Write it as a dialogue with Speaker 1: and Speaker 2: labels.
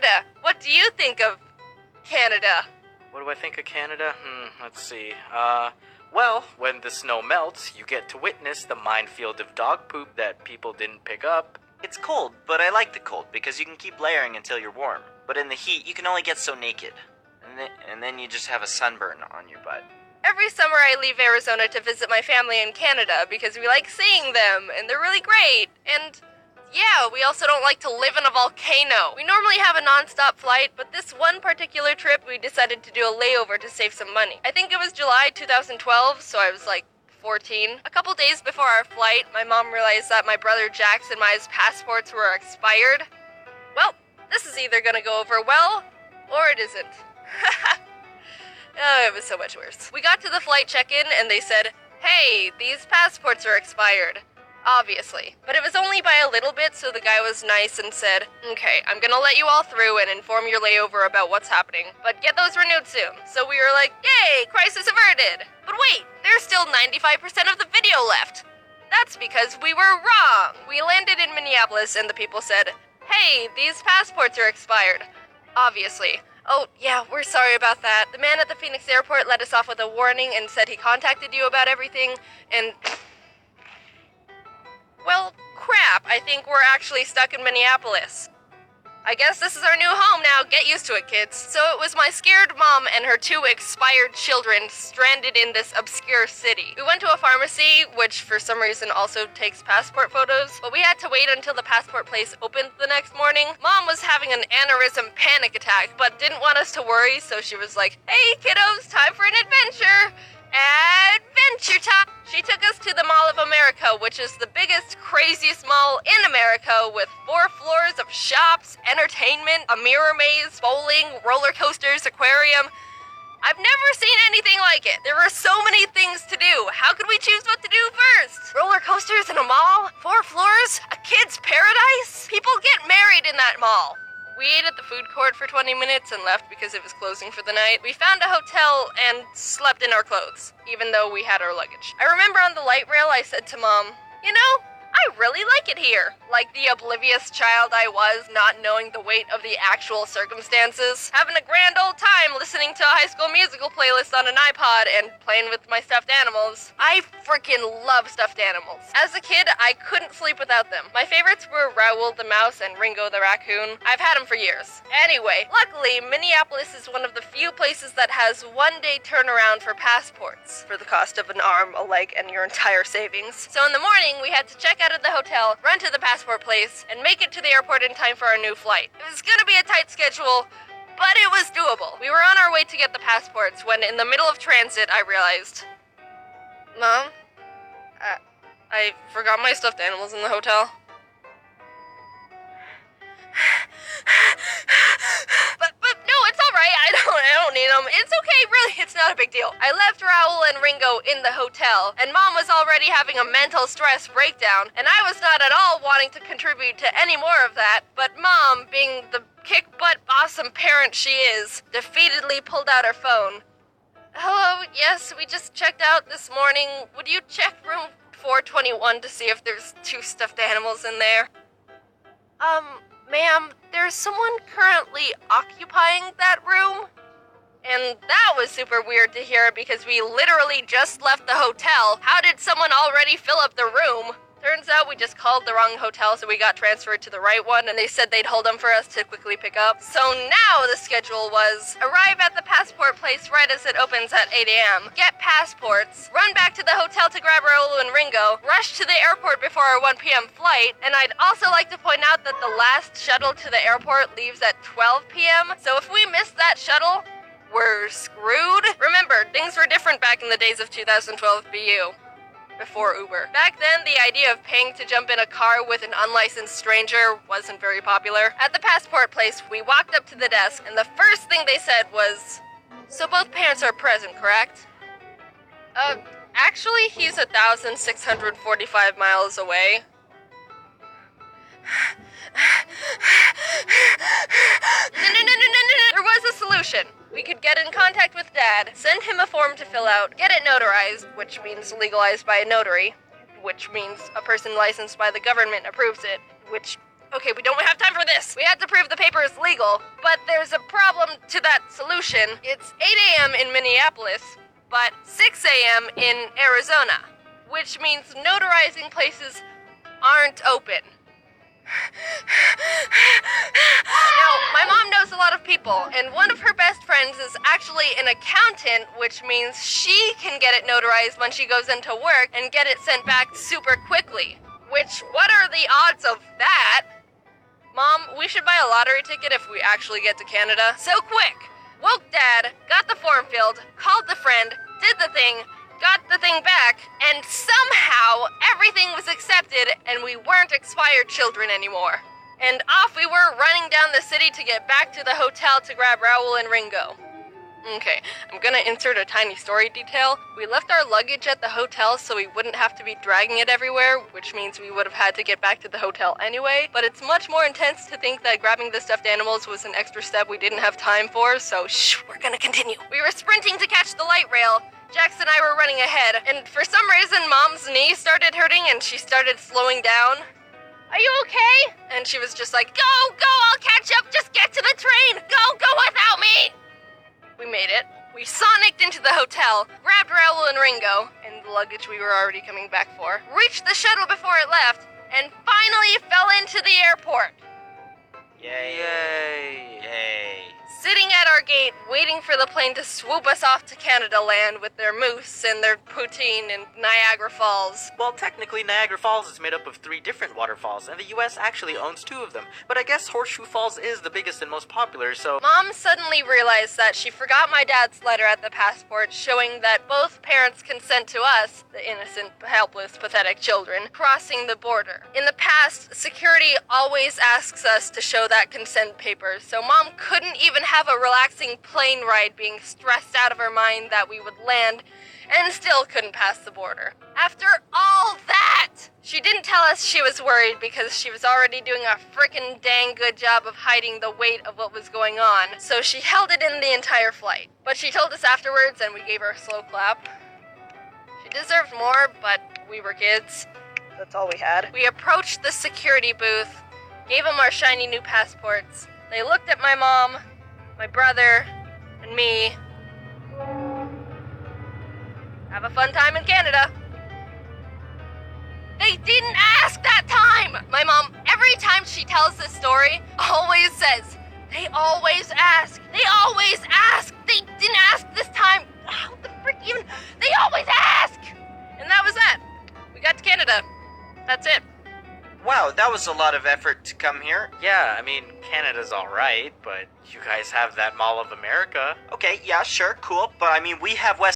Speaker 1: Canada. What do you think of Canada?
Speaker 2: What do I think of Canada? Let's see. Well, when the snow melts, you get to witness the minefield of dog poop that people didn't pick up.
Speaker 3: It's cold, but I like the cold because you can keep layering until you're warm. But in the heat, you can only get so naked. And then you just have a sunburn on your butt.
Speaker 1: Every summer I leave Arizona to visit my family in Canada because we like seeing them, and they're really great. And yeah, we also don't like to live in a volcano. We normally have a non-stop flight, but this one particular trip we decided to do a layover to save some money. I think it was July 2012, so I was like 14. A couple days before our flight, my mom realized that my brother Jack's and my passports were expired. Well, this is either gonna go over well, or it isn't. Oh, it was so much worse. We got to the flight check-in and they said, "Hey, these passports are expired." Obviously. But it was only by a little bit, so the guy was nice and said, "Okay, I'm gonna let you all through and inform your layover about what's happening, but get those renewed soon." So we were like, "Yay, crisis averted." But wait, there's still 95% of the video left. That's because we were wrong. We landed in Minneapolis and the people said, "Hey, these passports are expired." Obviously. "Oh, yeah, we're sorry about that. The man at the Phoenix airport let us off with a warning and said he contacted you about everything, and... well, crap, I think we're actually stuck in Minneapolis. I guess this is our new home now. Get used to it, kids." So it was my scared mom and her 2 expired children stranded in this obscure city. We went to a pharmacy, which for some reason also takes passport photos, but we had to wait until the passport place opened the next morning. Mom was having an aneurysm panic attack, but didn't want us to worry, so she was like, "Hey, kiddos, time for an adventure. Adventure time!" She took us to the Mall of America, which is the biggest, craziest mall in America with 4 floors of shops, entertainment, a mirror maze, bowling, roller coasters, aquarium. I've never seen anything like it. There were so many things to do. How could we choose what to do first? Roller coasters in a mall? 4 floors? A kid's paradise? People get married in that mall. We ate at the food court for 20 minutes and left because it was closing for the night. We found a hotel and slept in our clothes, even though we had our luggage. I remember on the light rail I said to Mom, "You know, I really like it here." Like the oblivious child I was, not knowing the weight of the actual circumstances. Having a grand old time listening to a High School Musical playlist on an iPod and playing with my stuffed animals. I freaking love stuffed animals. As a kid, I couldn't sleep without them. My favorites were Raoul the mouse and Ringo the raccoon. I've had them for years. Anyway, luckily, Minneapolis is one of the few places that has 1-day turnaround for passports, for the cost of an arm, a leg, and your entire savings. So in the morning, we had to check out of the hotel, run to the passport place, and make it to the airport in time for our new flight. It was gonna be a tight schedule, but it was doable. We were on our way to get the passports when, in the middle of transit, I realized, "Mom, I forgot my stuffed animals in the hotel." But no, it's alright. I don't need them. It's okay, really. It's not a big deal. I left Raoul and Ringo in the hotel, and Mom was already having a mental stress breakdown, and I was not at all wanting to contribute to any more of that, but Mom, being the kick-butt awesome parent she is, defeatedly pulled out her phone. "Hello, yes, we just checked out this morning. Would you check room 421 to see if there's 2 stuffed animals in there?" Ma'am, there's someone currently occupying that room." And that was super weird to hear because we literally just left the hotel. How did someone already fill up the room? Turns out we just called the wrong hotel, so we got transferred to the right one, and they said they'd hold them for us to quickly pick up. So now the schedule was arrive at the passport place right as it opens at 8 a.m., get passports, run back to the hotel to grab Raoul and Ringo, rush to the airport before our 1 p.m. flight, and I'd also like to point out that the last shuttle to the airport leaves at 12 p.m., so if we miss that shuttle, we're screwed. Remember, things were different back in the days of 2012 BU. Before Uber. Back then, the idea of paying to jump in a car with an unlicensed stranger wasn't very popular. At the passport place, we walked up to the desk, and the first thing they said was, "So both parents are present, correct?" Actually, he's 1,645 miles away. No. There was a solution. We could get in contact with Dad, send him a form to fill out, get it notarized, which means legalized by a notary, which means a person licensed by the government approves it, which Okay, we don't have time for this. We have to prove the paper is legal, but there's a problem to that solution. It's 8 a.m. in Minneapolis, but 6 a.m. in Arizona, which means notarizing places aren't open. Now, my mom knows a lot of people, and one of her best friends is actually an accountant, which means she can get it notarized when she goes into work and get it sent back super quickly. Which, what are the odds of that? Mom, we should buy a lottery ticket if we actually get to Canada. So quick! Woke Dad, got the form filled, called the friend, did the thing, got the thing back, and somehow everything was accepted and we weren't expired children anymore. And off we were running down the city to get back to the hotel to grab Raoul and Ringo. Okay, I'm gonna insert a tiny story detail. We left our luggage at the hotel so we wouldn't have to be dragging it everywhere, which means we would have had to get back to the hotel anyway, but it's much more intense to think that grabbing the stuffed animals was an extra step we didn't have time for, so shh, we're gonna continue. We were sprinting to catch the light rail. Jax and I were running ahead, and for some reason Mom's knee started hurting and she started slowing down. Are you okay? And she was just like, go, I'll catch up, just get to the train, go without me! We made it. We sonicked into the hotel, grabbed Raoul and Ringo, and the luggage we were already coming back for, reached the shuttle before it left, and finally fell into the airport.
Speaker 3: Yay.
Speaker 1: Sitting at our gate, waiting for the plane to swoop us off to Canada land with their moose and their poutine and Niagara Falls.
Speaker 2: Well, technically, Niagara Falls is made up of 3 different waterfalls, and the US actually owns 2 of them. But I guess Horseshoe Falls is the biggest and most popular, so...
Speaker 1: Mom suddenly realized that she forgot my dad's letter at the passport showing that both parents consent to us, the innocent, helpless, pathetic children, crossing the border. In the past, security always asks us to show that consent paper, so Mom couldn't even have a relaxing plane ride being stressed out of her mind that we would land and still couldn't pass the border. After all that, she didn't tell us she was worried because she was already doing a frickin' dang good job of hiding the weight of what was going on, so she held it in the entire flight. But she told us afterwards and we gave her a slow clap. She deserved more, but we were kids. That's all we had. We approached the security booth, gave them our shiny new passports. They looked at my mom, my brother, and me. Have a fun time in Canada. They didn't ask that time! My mom, every time she tells this story, always says, they always ask. They always ask. They didn't ask this time. How the frick even? They always ask! And that was that. We got to Canada. That's it.
Speaker 3: Wow, that was a lot of effort to come here.
Speaker 2: Yeah, I mean, Canada's alright, but you guys have that Mall of America.
Speaker 3: Okay, yeah, sure, cool. But I mean, we have West